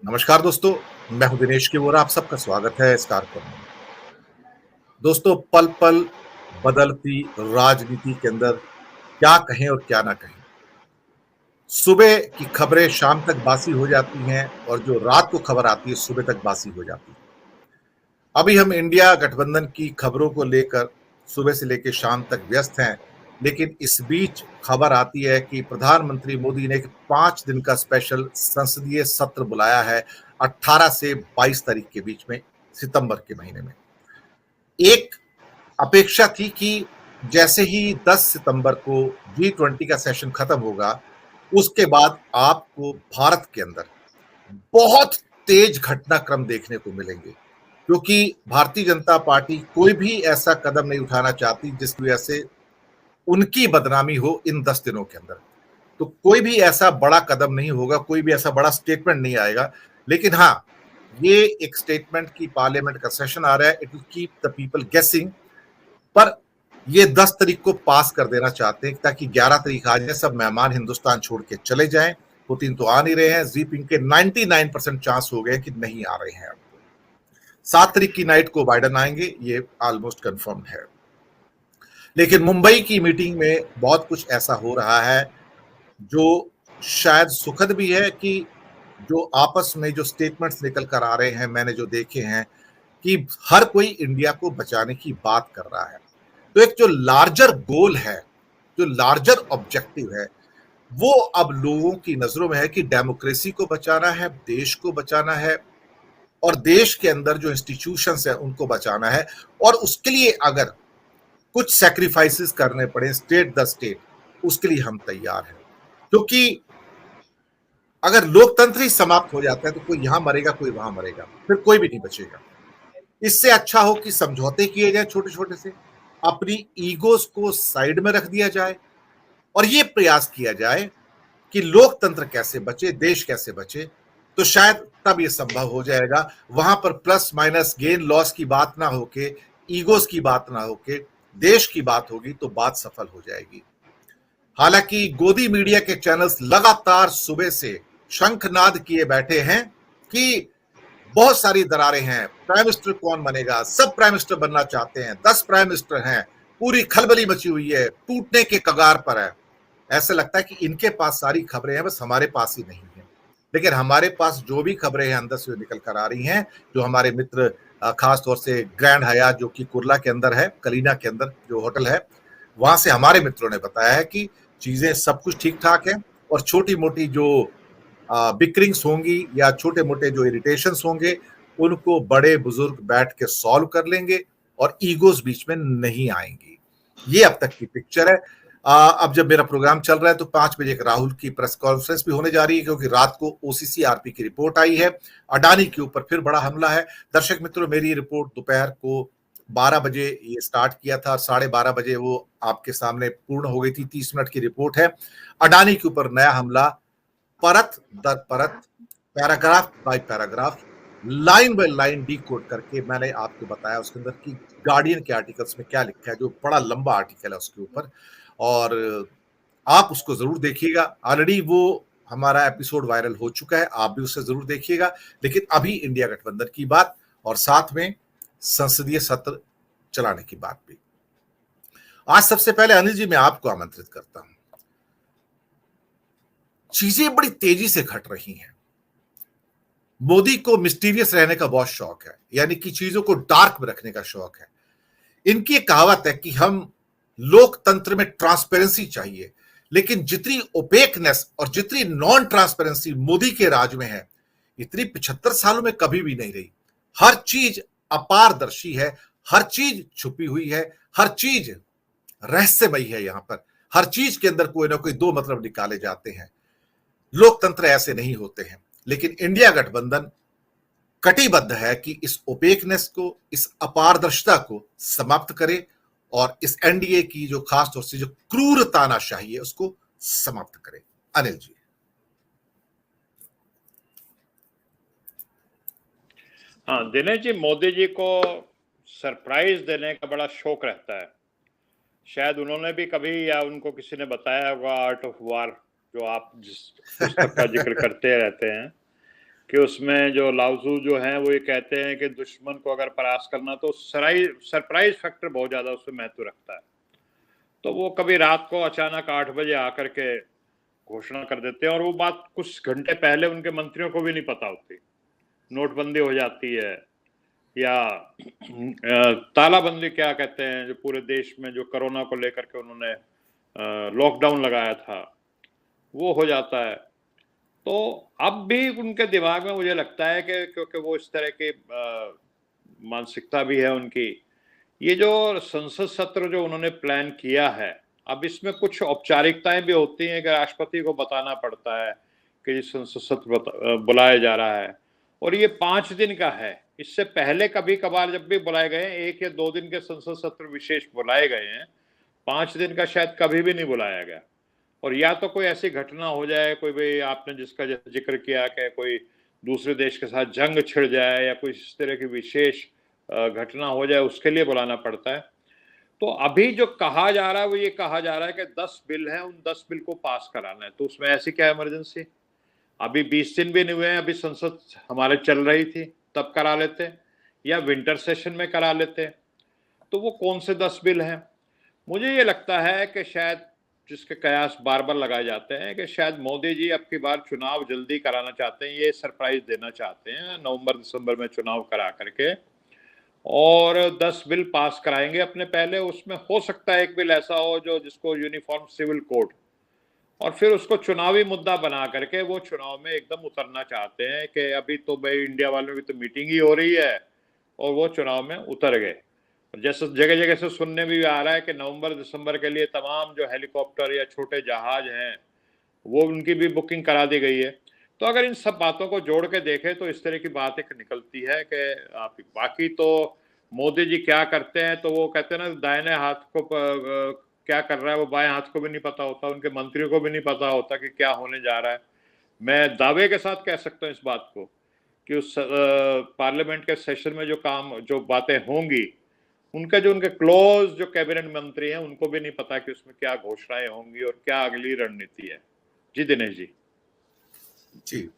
नमस्कार दोस्तों, मैं हूं दिनेश की वोरा। आप सबका स्वागत है इस कार्यक्रम में। दोस्तों, पल पल बदलती राजनीति के अंदर क्या कहें और क्या ना कहें। सुबह की खबरें शाम तक बासी हो जाती हैं और जो रात को खबर आती है सुबह तक बासी हो जाती है। अभी हम इंडिया गठबंधन की खबरों को लेकर सुबह से लेकर शाम तक व्यस्त हैं, लेकिन इस बीच खबर आती है कि प्रधानमंत्री मोदी ने एक 5 दिन का स्पेशल संसदीय सत्र बुलाया है 18 से 22 तारीख के बीच में, सितंबर के महीने में। एक अपेक्षा थी कि जैसे ही 10 सितंबर को G20 का सेशन खत्म होगा, उसके बाद आपको भारत के अंदर बहुत तेज घटनाक्रम देखने को मिलेंगे, क्योंकि भारतीय जनता पार्टी कोई भी ऐसा कदम नहीं उठाना चाहती जिसकी वजह से उनकी बदनामी हो इन 10 दिनों के अंदर। तो कोई भी ऐसा बड़ा कदम नहीं होगा, कोई भी ऐसा बड़ा स्टेटमेंट नहीं आएगा। लेकिन हाँ, ये एक स्टेटमेंट की पार्लियामेंट का सेशन आ रहा है, it will keep the people गेसिंग। पर ये 10 तारीख को पास कर देना चाहते हैं ताकि 11 तारीख आ जाए, सब मेहमान हिंदुस्तान छोड़ के चले जाएं। पुतिन तो आ नहीं रहे हैं, जीपिंग के 99% चांस हो गए कि नहीं आ रहे हैं। 7 तारीख की नाइट को बाइडन आएंगे, ये ऑलमोस्ट कंफर्म है। लेकिन मुंबई की मीटिंग में बहुत कुछ ऐसा हो रहा है जो शायद सुखद भी है कि जो आपस में जो स्टेटमेंट्स निकल कर आ रहे हैं, मैंने जो देखे हैं कि हर कोई इंडिया को बचाने की बात कर रहा है। तो एक जो लार्जर गोल है, जो लार्जर ऑब्जेक्टिव है, वो अब लोगों की नजरों में है कि डेमोक्रेसी को बचाना है, देश को बचाना है और देश के अंदर जो इंस्टीट्यूशंस है उनको बचाना है। और उसके लिए अगर कुछ सैक्रिफाइसेस करने पड़े स्टेट द स्टेट, उसके लिए हम तैयार हैं। क्योंकि अगर लोकतंत्र ही समाप्त हो जाता है तो कोई यहां मरेगा, कोई वहां मरेगा, फिर कोई भी नहीं बचेगा। इससे अच्छा हो कि समझौते किए जाए छोटे छोटे से, अपनी ईगोस को साइड में रख दिया जाए और ये प्रयास किया जाए कि लोकतंत्र कैसे बचे, देश कैसे बचे। तो शायद तब ये संभव हो जाएगा। वहां पर प्लस माइनस गेन लॉस की बात ना होके, ईगोस की बात ना होके, देश की बात होगी तो बात सफल हो जाएगी। हालांकि गोदी मीडिया के चैनल्स लगातार सुबह से शंखनाद किए बैठे हैं कि बहुत सारी दरारें हैं, प्राइम मिनिस्टर कौन बनेगा, सब प्राइम मिनिस्टर बनना चाहते हैं, 10 प्राइम मिनिस्टर हैं, पूरी खलबली मची हुई है, टूटने के कगार पर है। ऐसा लगता है कि इनके पास सारी खबरें हैं, बस हमारे पास ही नहीं है। लेकिन हमारे पास जो भी खबरें हैं अंदर से निकल कर आ रही हैं, जो हमारे मित्र खास तौर से ग्रैंड हयात जो कि कुर्ला के अंदर है, कलीना के अंदर जो होटल है, वहां से हमारे मित्रों ने बताया है कि चीजें सब कुछ ठीक ठाक है और छोटी मोटी जो बिक्रिंग्स होंगी या छोटे मोटे जो इरिटेशंस होंगे, उनको बड़े बुजुर्ग बैठ के सॉल्व कर लेंगे और ईगोस बीच में नहीं आएंगी। ये अब तक की पिक्चर है। अब जब मेरा प्रोग्राम चल रहा है तो 5 बजे एक राहुल की प्रेस कॉन्फ्रेंस भी होने जा रही है, क्योंकि रात को ओसीसीआरपी की रिपोर्ट आई है, अडानी के ऊपर फिर बड़ा हमला है। दर्शक मित्रों, मेरी रिपोर्ट दोपहर को 12 बजे ये स्टार्ट किया था और 12:30 बजे वो आपके सामने पूर्ण हो गई थी। 30 मिनट की रिपोर्ट है। अडानी के ऊपर नया हमला, परत दर परत, paragraph by paragraph, line by line decode करके मैंने आपको बताया उसके अंदर कि गार्डियन के आर्टिकल्स में क्या लिखा है, जो बड़ा लंबा आर्टिकल है उसके ऊपर। और आप उसको जरूर देखिएगा। ऑलरेडी वो हमारा एपिसोड वायरल हो चुका है, आप भी उसे जरूर देखिएगा। लेकिन अभी इंडिया गठबंधन की बात और साथ में संसदीय सत्र चलाने की बात भी। आज सबसे पहले अनिल जी मैं आपको आमंत्रित करता हूं। चीजें बड़ी तेजी से घट रही हैं। मोदी को मिस्टीरियस रहने का बहुत शौक है, यानी कि चीजों को डार्क में रखने का शौक है। इनकी एक कहावत है कि हम लोकतंत्र में ट्रांसपेरेंसी चाहिए, लेकिन जितनी ओपेकनेस और जितनी नॉन ट्रांसपेरेंसी मोदी के राज में है, इतनी 75 सालों में कभी भी नहीं रही। हर चीज अपारदर्शी है, हर चीज छुपी हुई है, हर चीज रहस्यमयी है। यहां पर हर चीज के अंदर कोई ना कोई दो मतलब निकाले जाते हैं। लोकतंत्र ऐसे नहीं होते हैं। लेकिन इंडिया गठबंधन कटिबद्ध है कि इस ओपेकनेस को, इस अपारदर्शिता को समाप्त करे और इस एनडीए की जो खास तौर से जो क्रूर तानाशाही है उसको समाप्त करे। अनिल जी। हाँ, दिनेश जी, मोदी जी को सरप्राइज देने का बड़ा शौक रहता है। शायद उन्होंने भी कभी या उनको किसी ने बताया होगा आर्ट ऑफ वार, जो आप जिस पुस्तक का जिक्र करते रहते हैं। कि उसमें जो लाओज़ू जो हैं वो ये कहते हैं कि दुश्मन को अगर परास्त करना तो सरप्राइज़ फैक्टर बहुत ज़्यादा उसमें महत्व रखता है। तो वो कभी रात को अचानक 8 बजे आकर के घोषणा कर देते हैं और वो बात कुछ घंटे पहले उनके मंत्रियों को भी नहीं पता होती। नोटबंदी हो जाती है या तालाबंदी क्या कहते हैं, जो पूरे देश में जो कोरोना को लेकर के उन्होंने लॉकडाउन लगाया था, वो हो जाता है। तो अब भी उनके दिमाग में मुझे लगता है कि क्योंकि वो इस तरह की मानसिकता भी है उनकी, ये जो संसद सत्र जो उन्होंने प्लान किया है, अब इसमें कुछ औपचारिकताएं भी होती हैं कि राष्ट्रपति को बताना पड़ता है कि संसद सत्र बुलाया जा रहा है और ये 5 दिन का है। इससे पहले कभी कभार जब भी बुलाए गए हैं 1 या 2 दिन के संसद सत्र विशेष बुलाए गए हैं, 5 दिन का शायद कभी भी नहीं बुलाया गया। और या तो कोई ऐसी घटना हो जाए, कोई भी आपने जिसका जिक्र किया कि कोई दूसरे देश के साथ जंग छिड़ जाए या कोई इस तरह की विशेष घटना हो जाए, उसके लिए बुलाना पड़ता है। तो अभी जो कहा जा रहा है वो ये कहा जा रहा है कि 10 बिल हैं, उन 10 बिल को पास कराना है। तो उसमें ऐसी क्या इमरजेंसी? अभी 20 दिन भी नहीं हुए हैं, अभी संसद हमारे चल रही थी, तब करा लेते या विंटर सेशन में करा लेते। तो वो कौन से 10 बिल हैं? मुझे ये लगता है कि शायद जिसके कयास बार-बार लगाए जाते हैं कि शायद मोदी जी अब की बार चुनाव जल्दी कराना चाहते हैं, ये सरप्राइज़ देना चाहते हैं, नवंबर-दिसंबर में चुनाव करा करके और 10 बिल पास कराएँगे अपने पहले। उसमें हो सकता है एक बिल ऐसा हो जो जिसको यूनिफ़ॉर्म सिविल कोड, और फिर उसको चुनावी मुद्दा बना करके वो चुनाव में एकदम उतरना चाहते हैं कि अभी तो भाई इंडिया वालों की तो मीटिंग ही हो रही है और वो चुनाव में उतर गए। जैसे जगह-जगह से सुनने में भी आ रहा है कि नवंबर-दिसंबर के लिए तमाम जो हेलीकॉप्टर या छोटे जहाज हैं, वो उनकी भी बुकिंग करा दी गई है। तो अगर इन सब बातों को जोड़ के देखें तो इस तरह की बात एक निकलती है कि आप बाकी तो मोदी जी क्या करते हैं, तो वो कहते हैं ना दाहिने हाथ को क्या कर रहा है वो बाएं हाथ को भी नहीं पता होता, उनके मंत्रियों को भी नहीं पता होता कि क्या होने जा रहा है। मैं दावे के साथ कह सकता हूँ इस बात को कि उस पार्लियामेंट के सेशन में जो बातें होंगी, उनका जो उनके क्लोज जो कैबिनेट मंत्री हैं, उनको भी नहीं पता कि उसमें क्या घोषणाएँ होंगी और क्या अगली रणनीति है। जी, दिनेश जी। जी।